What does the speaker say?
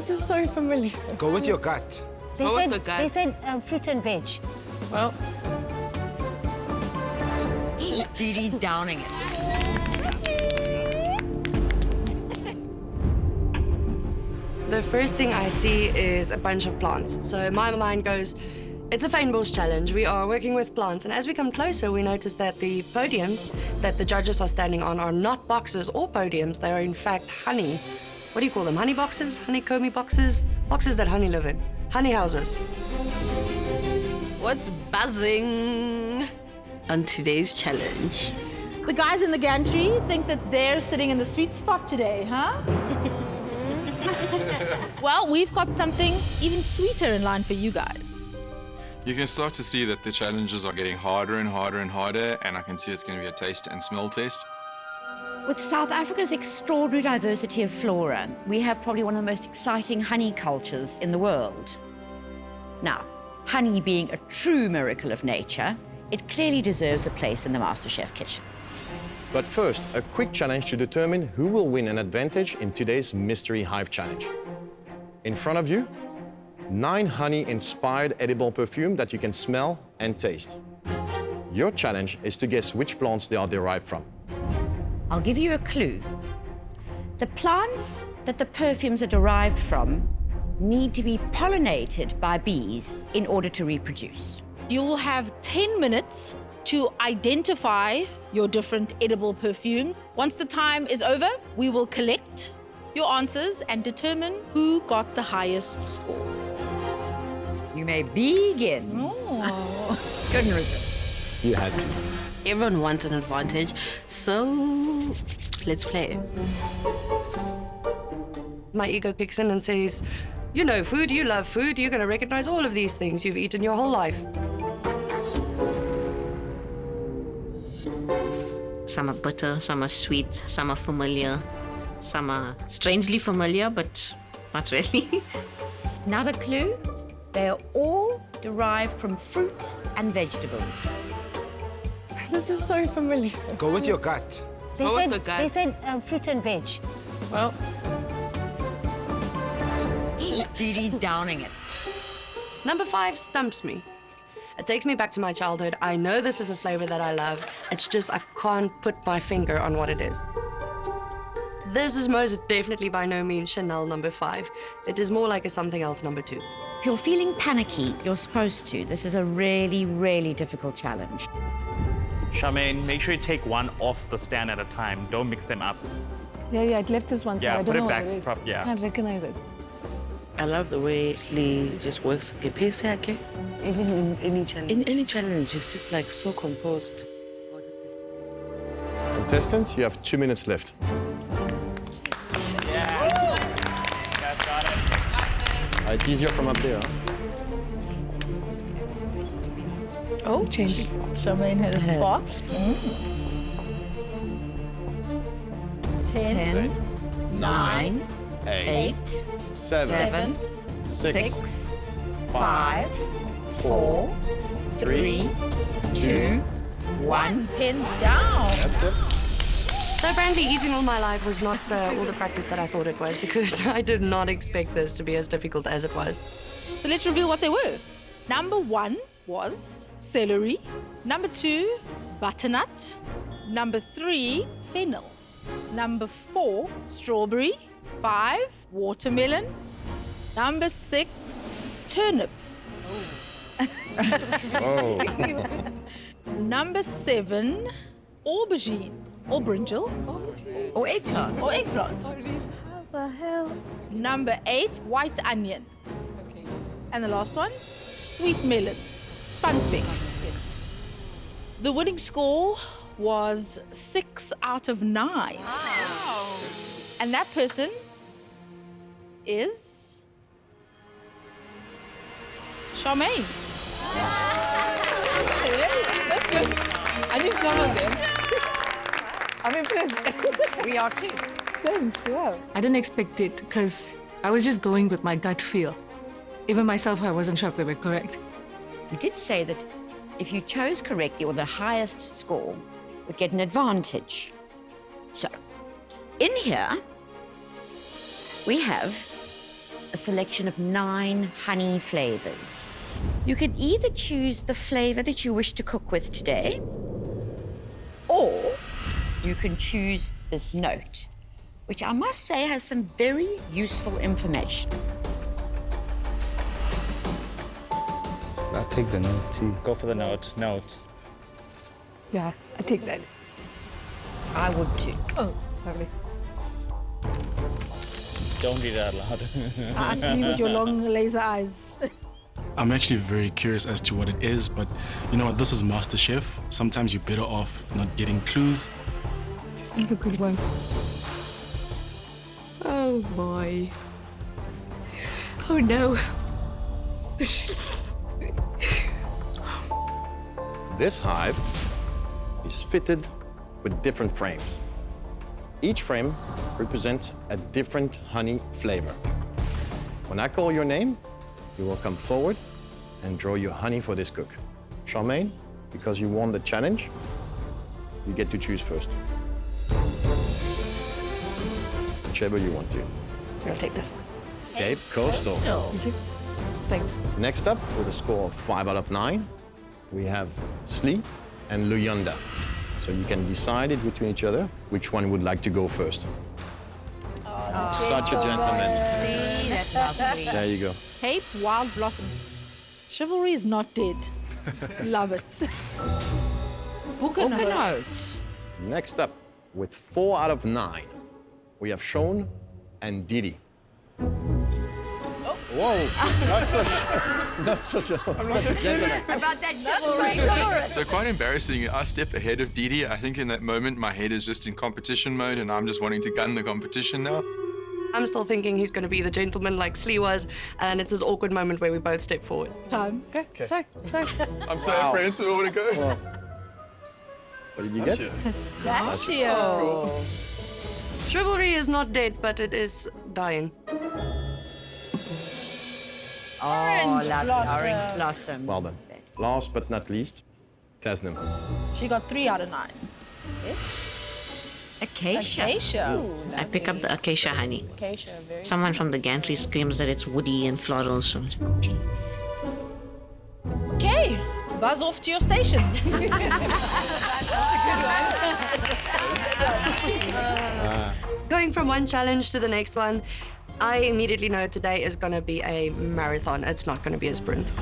This is so familiar. Go with your gut. They said fruit and veg. Well, Dee Dee's downing it. The first thing I see is a bunch of plants. So my mind goes, it's a fynbos challenge. We are working with plants. And as we come closer, we notice that the podiums that the judges are standing on are not boxes or podiums. They are in fact honey. What do you call them? Honey boxes? Honeycomb boxes? Boxes that honey live in. Honey houses. what's buzzing on today's challenge? The guys in the gantry think that they're sitting in the sweet spot today, huh? Well, we've got something even sweeter in line for you guys. You can start to see that the challenges are getting harder and harder and harder, and I can see it's going to be a taste and smell test. With South Africa's extraordinary diversity of flora, we have probably one of the most exciting honey cultures in the world. Now, honey being a true miracle of nature, it clearly deserves a place in the MasterChef kitchen. But first, a quick challenge to determine who will win an advantage in today's Mystery Hive Challenge. In front of you, 9 honey-inspired edible perfume that you can smell and taste. Your challenge is to guess which plants they are derived from. I'll give you a clue. The plants that the perfumes are derived from need to be pollinated by bees in order to reproduce. You will have 10 minutes to identify your different edible perfume. Once the time is over, we will collect your answers and determine who got the highest score. You may begin. Oh. Couldn't resist. You had to. Everyone wants an advantage, so let's play. My ego kicks in and says, you know food, you love food, you're going to recognize all of these things you've eaten your whole life. Some are bitter, some are sweet, some are familiar, some are strangely familiar, but not really. Another clue, they are all derived from fruit and vegetables. This is so familiar. Go with your gut. They said fruit and veg. Well, Dee Dee's downing it. Number 5 stumps me. It takes me back to my childhood. I know this is a flavor that I love. It's just I can't put my finger on what it is. This is most definitely by no means Chanel number 5. It is more like a something else number 2. If you're feeling panicky, you're supposed to. This is a really, really difficult challenge. Charmaine, make sure you take one off the stand at a time. Don't mix them up. Yeah, I left this one, so Yeah, I put don't it know back what it is. yeah. I can't recognize it. I love the way Slee just works. Even in any challenge. In any challenge, it's just like so composed. Contestants, you have 2 minutes left. It's easier from up there. Oh, changed. Charmaine had a spot. 10, 9, 8, 8, 7, 6, 5, 4, 3, 2, 1. pins down. That's it. So apparently eating all my life was not all the practice that I thought it was, because I did not expect this to be as difficult as it was. So let's reveal what they were. Number 1 was celery. Number 2, butternut. Number 3, fennel. Number 4, strawberry. 5, watermelon. Number 6, turnip. Oh. Number 7, aubergine or brinjal Or eggplant. or eggplant. What the hell? Number 8, white onion. And the last one, sweet melon, spunspec. The winning score was 6 out of 9. Wow. And that person is Charmaine. That's good. I knew some of them. I'm impressed. We are too. Thanks, wow. I didn't expect it because I was just going with my gut feel. Even myself, I wasn't sure if they were correct. We did say that if you chose correctly or the highest score, would get an advantage. So, in here, we have a selection of 9 honey flavors. You can either choose the flavor that you wish to cook with today, or you can choose this note, which I must say has some very useful information. I'll take the note too. Go for the note. Note. Yeah, I take that. I would too. Oh, lovely. Don't read it out loud. Ask me with your long laser eyes. I'm actually very curious as to what it is, but you know what? This is MasterChef. Sometimes you're better off not getting clues. This is not a good one. Oh boy. Oh no. This hive is fitted with different frames. Each frame represents a different honey flavor. When I call your name, you will come forward and draw your honey for this cook. Charmaine, because you won the challenge, you get to choose first. Whichever you want to. I'll take this one. Cape Coastal. Thanks. Next up, with a score of 5 out of 9, we have Slee and Luyanda. So you can decide it between each other which one would like to go first. Such a gentleman. See, that's lovely. There you go. Cape Wild Blossom. Chivalry is not dead. Love it. Hooker notes. Next up, with 4 out of 9, we have Sean and Didi. Whoa, not such a gentleman. About that chivalry. So quite embarrassing. I step ahead of Didi. I think in that moment my head is just in competition mode and I'm just wanting to gun the competition now. I'm still thinking he's going to be the gentleman like Slee was, and it's this awkward moment where we both step forward. Time. Okay. So. I'm so apprehensive. I want to go. What did you get? Pistachio. Chivalry is not dead, but it is dying. Orange blossom. lovely. Orange blossom. Well done. Last but not least, Tasnim. She got 3 out of 9. Yes? Acacia. Acacia. I pick up the acacia honey. Acacia, very Someone from the gantry screams that it's woody and floral, so it's like, okay. Okay, buzz off to your stations. Going from one challenge to the next one, I immediately know today is going to be a marathon. It's not going to be a sprint.